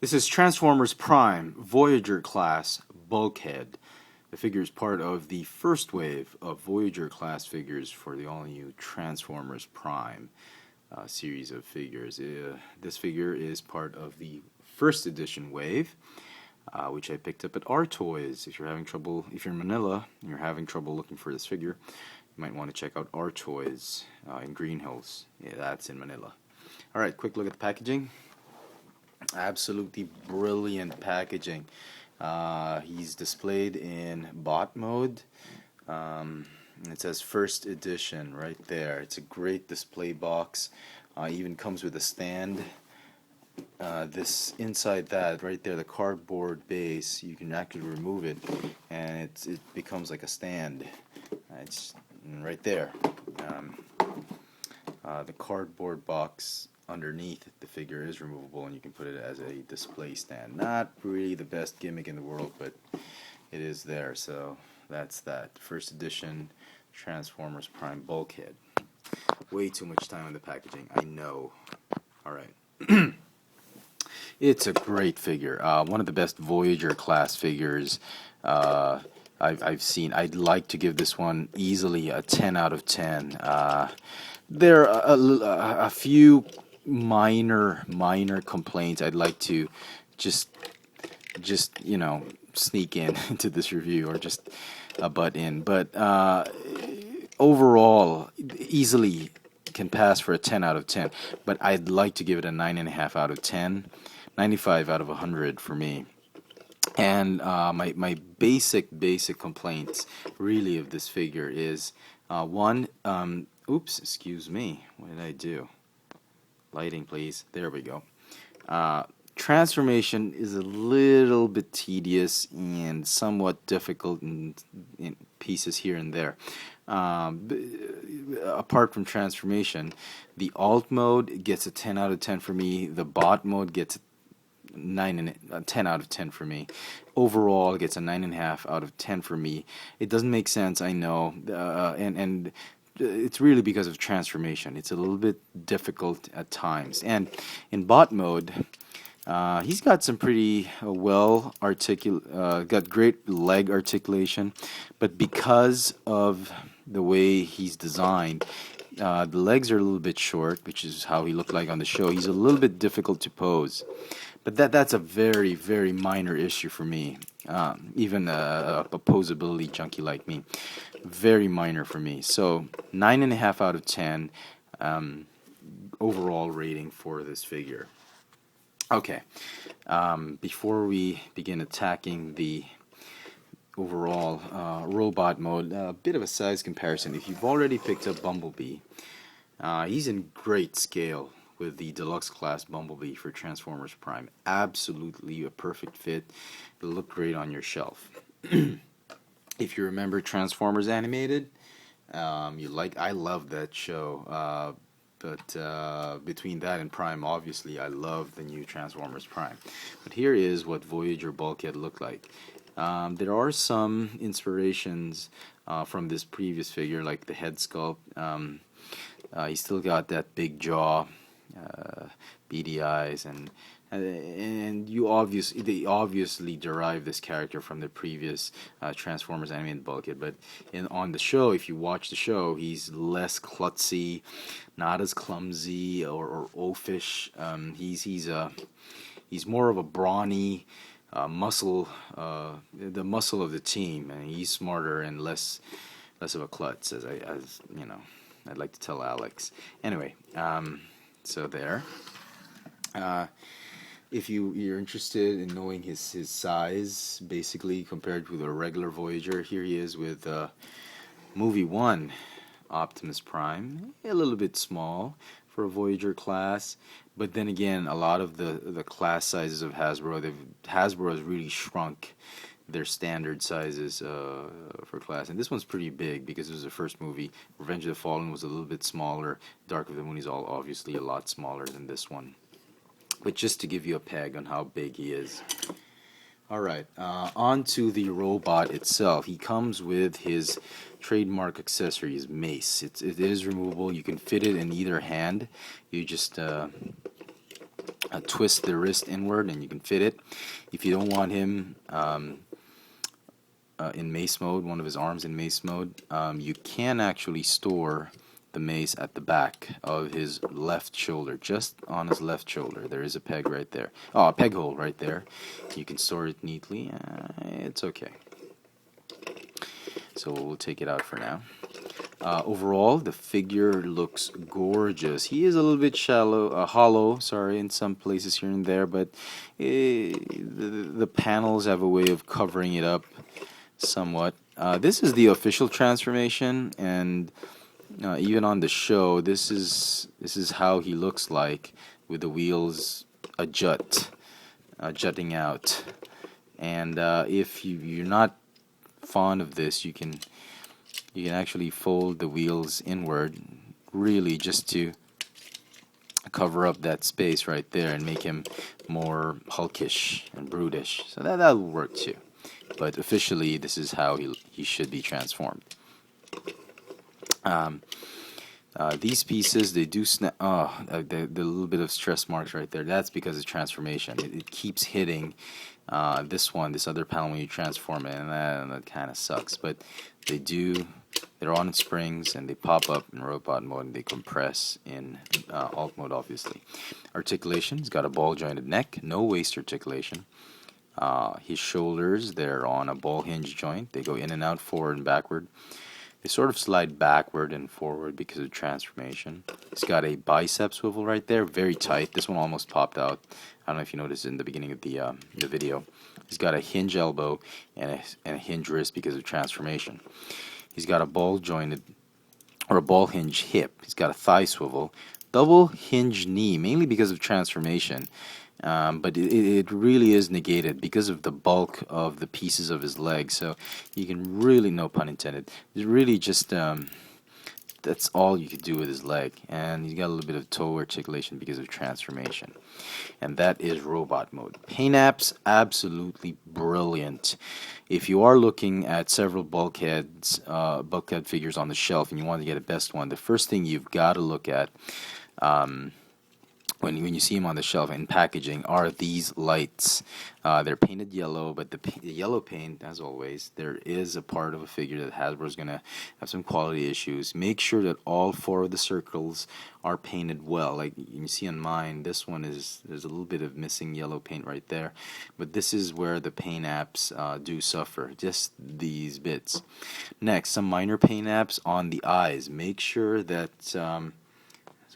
This is Transformers Prime Voyager class Bulkhead. The figure is part of the first wave of Voyager class figures for the all-new Transformers Prime series of figures. This figure is part of the first edition wave, which I picked up at Our Toys. If you're in Manila and you're having trouble looking for this figure, you might want to check out Our Toys in Green Hills. Yeah, that's in Manila. Alright, quick look at the packaging. Absolutely brilliant packaging. He's displayed in bot mode. It says first edition right there. It's a great display box. Even comes with a stand. This inside that right there, the cardboard base, you can actually remove it, and it becomes like a stand. It's right there. The cardboard box underneath the figure is removable, and you can put it as a display stand. Not really the best gimmick in the world, but it is there. So that's that. First edition Transformers Prime Bulkhead. Way too much time on the packaging, I know. Alright. It's a great figure. One of the best Voyager class figures I've seen. I'd like to give this one easily a 10 out of 10. There are a few minor complaints I'd like to just sneak in into this review, or just butt in. But overall, easily can pass for a 10 out of 10. But I'd like to give it a 9.5 out of 10. 95 out of 100 for me. And my basic complaints really of this figure is one, oops, excuse me, what did I do? Lighting, please. There we go. Transformation is a little bit tedious and somewhat difficult in pieces here and there. Apart from transformation, the alt mode gets a 10 out of 10 for me. The bot mode gets a 10 out of 10 for me. Overall, it gets a 9.5 out of 10 for me. It doesn't make sense, I know, and it's really because of transformation. It's a little bit difficult at times. And in bot mode, he's got some pretty got great leg articulation, but because of the way he's designed, the legs are a little bit short, which is how he looked like on the show. He's a little bit difficult to pose. But that's a very minor issue for me. Even a posability junkie like me, very minor for me. So 9.5 out of 10 overall rating for this figure. Okay, before we begin attacking the overall robot mode, a bit of a size comparison. If you've already picked up Bumblebee, he's in great scale with the deluxe class Bumblebee for Transformers Prime. Absolutely a perfect fit. It'll look great on your shelf. If you remember Transformers Animated, I love that show. But between that and Prime, obviously, I love the new Transformers Prime. But here is what Voyager Bulkhead looked like. There are some inspirations from this previous figure, like the head sculpt. He's still got that big jaw, beady eyes, and they obviously derive this character from the previous Transformers Animated Bulkhead. But on the show, if you watch the show, he's less klutzy, not as clumsy or oafish. He's more of a brawny muscle, the muscle of the team, and he's smarter and less of a klutz, as I'd like to tell Alex. Anyway, so there. If you're interested in knowing his size, basically compared with a regular Voyager, here he is with Movie 1 Optimus Prime. A little bit small for a Voyager class, but then again, a lot of the class sizes of Hasbro has really shrunk their standard sizes for class, and this one's pretty big because it was the first movie. Revenge of the Fallen was a little bit smaller. Dark of the Moon is obviously a lot smaller than this one. But just to give you a peg on how big he is. Alright, on to the robot itself. He comes with his trademark accessory, his mace. It is removable. You can fit it in either hand. You just twist the wrist inward and you can fit it. If you don't want him in mace mode, one of his arms in mace mode, you can actually store the mace at the back of his left shoulder, just on his left shoulder. There is a peg right there. Oh, a peg hole right there. You can store it neatly. It's okay. So we'll take it out for now. Overall, the figure looks gorgeous. He is a little bit hollow, sorry, in some places here and there, but the panels have a way of covering it up somewhat. This is the official transformation, and even on the show, this is how he looks like, with the wheels jutting out. And if you're not fond of this, you can actually fold the wheels inward, really just to cover up that space right there and make him more hulkish and brutish. So that will work too. But officially, this is how he should be transformed. These pieces, they do snap. The little bit of stress marks right there, that's because of transformation. It keeps hitting this other panel when you transform it, and that kind of sucks. But they're on springs, and they pop up in robot mode, and they compress in alt mode, obviously. Articulation, he's got a ball jointed neck, no waist articulation. His shoulders, they're on a ball hinge joint. They go in and out, forward and backward. They sort of slide backward and forward because of transformation. He's got a bicep swivel right there, very tight. This one almost popped out. I don't know if you noticed in the beginning of the video. He's got a hinge elbow and a hinge wrist because of transformation. He's got a ball jointed, or a ball hinge hip. He's got a thigh swivel, double hinge knee, mainly because of transformation. But it really is negated because of the bulk of the pieces of his leg. So you can really, no pun intended, it's really just that's all you could do with his leg. And he's got a little bit of toe articulation because of transformation. And that is robot mode. Paint apps, absolutely brilliant. If you are looking at several bulkhead figures on the shelf and you want to get a best one, the first thing you've got to look at when you see them on the shelf in packaging are these lights. They're painted yellow, but the yellow paint, as always, there is a part of a figure that Hasbro's going to have some quality issues. Make sure that all 4 of the circles are painted well. Like you see on mine, this one there's a little bit of missing yellow paint right there, but this is where the paint apps do suffer, just these bits. Next, some minor paint apps on the eyes. Make sure that so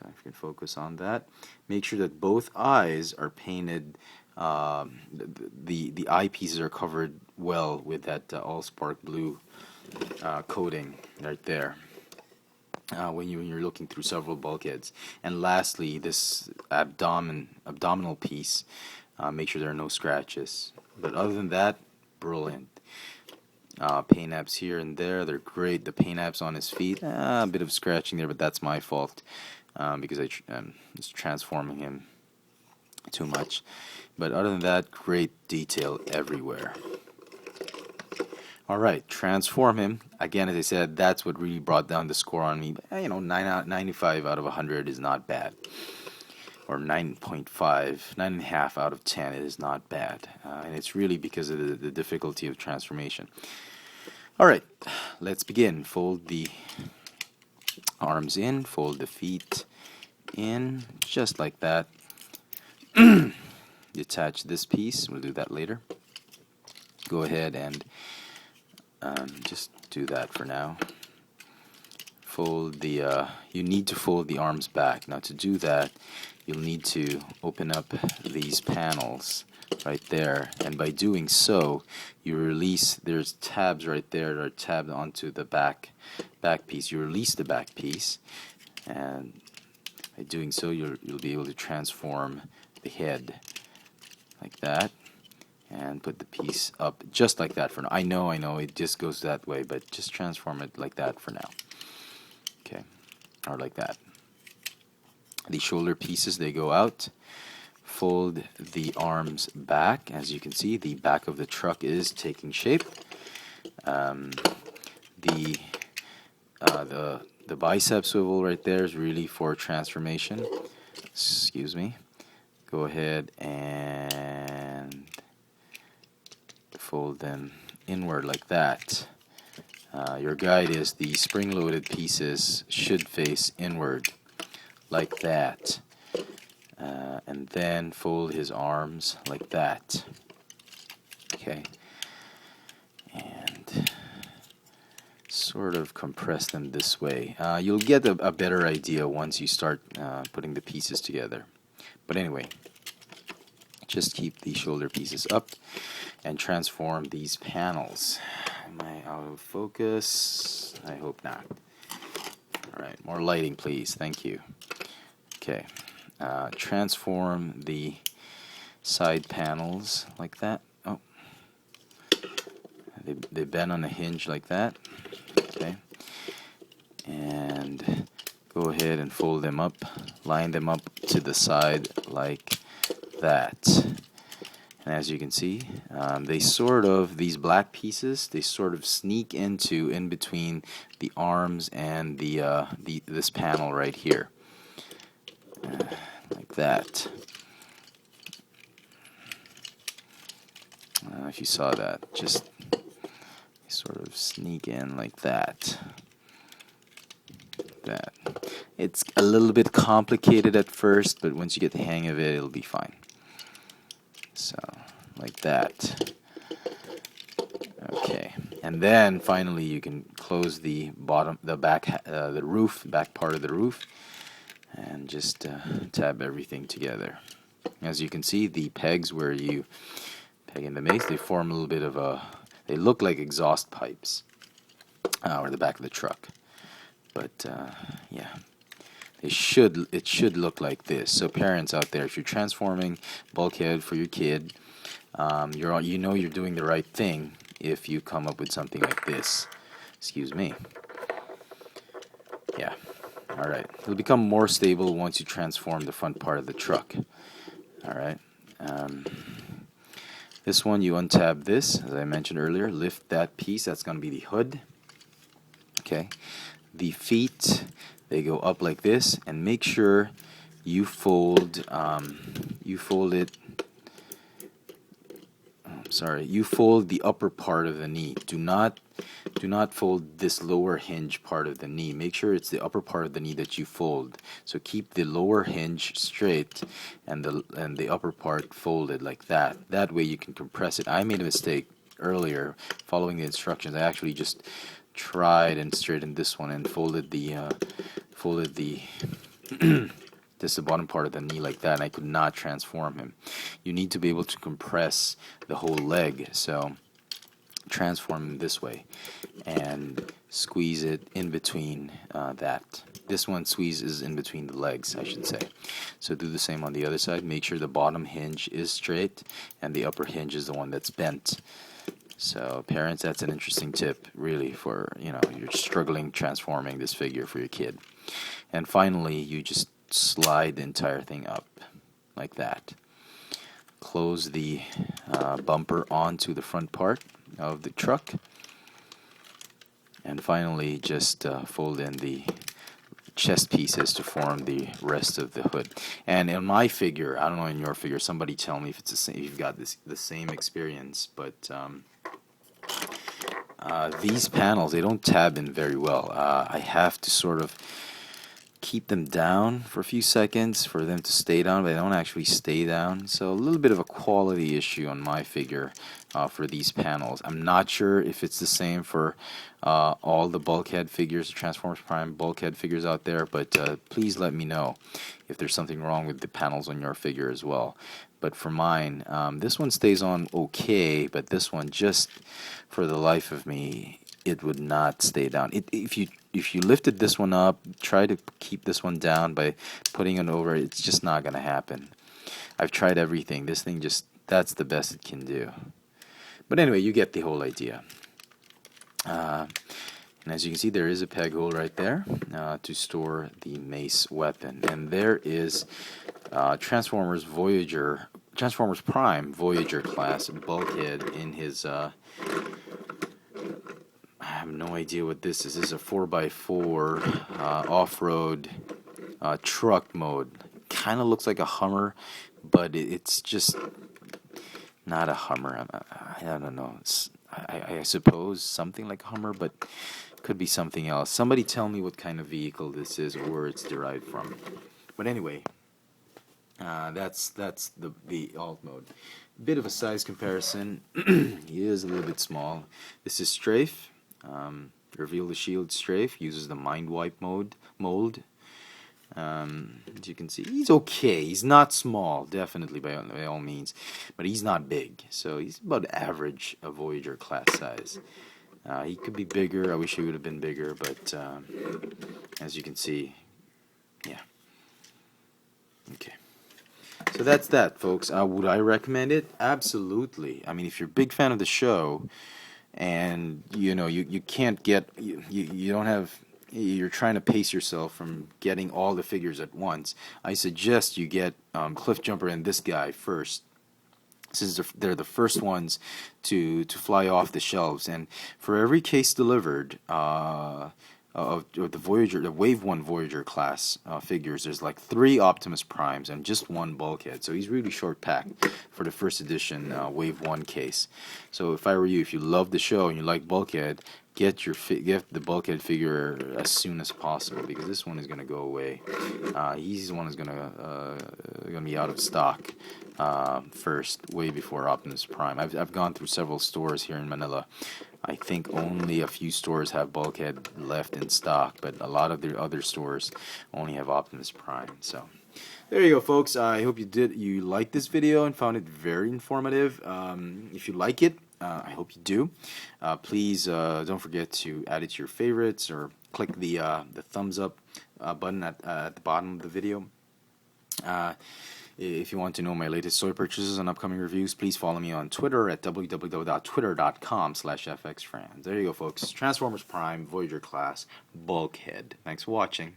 if you can focus on that. Make sure that both eyes are painted. The eyepieces are covered well with that Allspark blue coating right there. When you're looking through several bulkheads. And lastly, this abdominal piece. Make sure there are no scratches. But other than that, brilliant. Paint apps here and there, they're great. The paint apps on his feet, a bit of scratching there, but that's my fault. Because I was transforming him too much. But other than that, great detail everywhere. Alright, transform him. Again, as I said, that's what really brought down the score on me. 95 out of 100 is not bad. Or 9.5, 9.5 out of 10 is not bad. And it's really because of the difficulty of transformation. Alright, let's begin. Fold the arms in, fold the feet in, just like that. Detach this piece, we'll do that later. Go ahead and just do that for now. Fold the, you need to fold the arms back. Now to do that, you'll need to open up these panels right there, and by doing so you release, there's tabs right there that are tabbed onto the back piece. You release the back piece, and by doing so you'll be able to transform the head like that and put the piece up just like that for now. I know it just goes that way, but just transform it like that for now. Okay, or like that. The shoulder pieces, they go out. Fold the arms back. As you can see, the back of the truck is taking shape. The bicep swivel right there is really for transformation. Excuse me. go ahead and fold them inward like that. Your guide is the spring-loaded pieces should face inward like that. And then fold his arms like that. Okay. And sort of compress them this way. You'll get a better idea once you start putting the pieces together. But anyway, just keep the shoulder pieces up and transform these panels. Am I out of focus? I hope not. Alright, more lighting please. Thank you. Okay. Transform the side panels like that. Oh, they bend on a hinge like that. Okay, and go ahead and fold them up, line them up to the side like that. And as you can see, these black pieces, they sort of sneak in between the arms and this panel right here. Like that. If you saw that, just sort of sneak in like that. It's a little bit complicated at first, but once you get the hang of it, it'll be fine. So, like that. Okay, and then finally you can close the back part of the roof, and just tab everything together. As you can see, the pegs where you peg in the base, they form a little bit of they look like exhaust pipes, or the back of the truck. But yeah, it should look like this. So parents out there, if you're transforming bulkhead for your kid, you know you're doing the right thing if you come up with something like this. Excuse me. Yeah. Alright, it'll become more stable once you transform the front part of the truck. Alright, this one you untab this, as I mentioned earlier, lift that piece, that's going to be the hood. Okay, the feet, they go up like this, and make sure you fold you fold the upper part of the knee. Do not fold this lower hinge part of the knee. Make sure it's the upper part of the knee that you fold. So keep the lower hinge straight and the upper part folded like that. That way you can compress it. I made a mistake earlier following the instructions. I actually just tried and straightened this one and folded the this the bottom part of the knee like that, and I could not transform him. You need to be able to compress the whole leg, so transform him this way and squeeze it in between that. This one squeezes in between the legs, I should say. So do the same on the other side. Make sure the bottom hinge is straight and the upper hinge is the one that's bent. So parents, that's an interesting tip really for, you're struggling transforming this figure for your kid. And finally, you just slide the entire thing up like that. Close the bumper onto the front part of the truck, and finally just fold in the chest pieces to form the rest of the hood. And in my figure, I don't know in your figure, somebody tell me if it's the same, if you've got the same experience, but these panels, they don't tab in very well. I have to sort of keep them down for a few seconds for them to stay down, but they don't actually stay down. So a little bit of a quality issue on my figure for these panels. I'm not sure if it's the same for all the bulkhead figures, Transformers Prime bulkhead figures out there, but please let me know if there's something wrong with the panels on your figure as well. But for mine, this one stays on okay, but this one, just for the life of me, it would not stay down. If you lifted this one up, try to keep this one down by putting it over, it's just not going to happen. I've tried everything. This thing that's the best it can do. But anyway, you get the whole idea. And as you can see, there is a peg hole right there to store the mace weapon. And there is Transformers Prime Voyager class bulkhead in his I have no idea what this is. This is a 4x4 off-road truck mode. Kind of looks like a Hummer, but it's just not a Hummer. I don't know. I suppose something like a Hummer, but could be something else. Somebody tell me what kind of vehicle this is or where it's derived from. But anyway, that's the alt mode. Bit of a size comparison. He is a little bit small. This is Strafe. Reveal the Shield Strafe. Uses the Mind Wipe mold. As you can see, he's okay. He's not small, definitely by all means, but he's not big. So he's about average of Voyager class size. He could be bigger. I wish he would have been bigger, but as you can see, yeah. Okay. So that's that, folks. Would I recommend it? Absolutely. I mean, if you're a big fan of the show, and you can't get you don't have, you're trying to pace yourself from getting all the figures at once, I suggest you get Cliffjumper and this guy first, since they're the first ones to fly off the shelves. And for every case delivered of the Voyager, the Wave 1 Voyager class figures, there's like 3 Optimus Primes and just 1 Bulkhead. So he's really short packed for the first edition Wave 1 case. So if I were you, if you love the show and you like Bulkhead, get the Bulkhead figure as soon as possible, because this one is going to go away. He's the one who's going to be out of stock first, way before Optimus Prime. I've gone through several stores here in Manila. I think only a few stores have Bulkhead left in stock, but a lot of the other stores only have Optimus Prime. So there you go, folks. I hope you liked this video and found it very informative. If you like it, I hope you do. Please don't forget to add it to your favorites, or click the thumbs up button at the bottom of the video. If you want to know my latest toy purchases and upcoming reviews, please follow me on Twitter at www.twitter.com/fxfranz. There you go, folks. Transformers Prime, Voyager class, Bulkhead. Thanks for watching.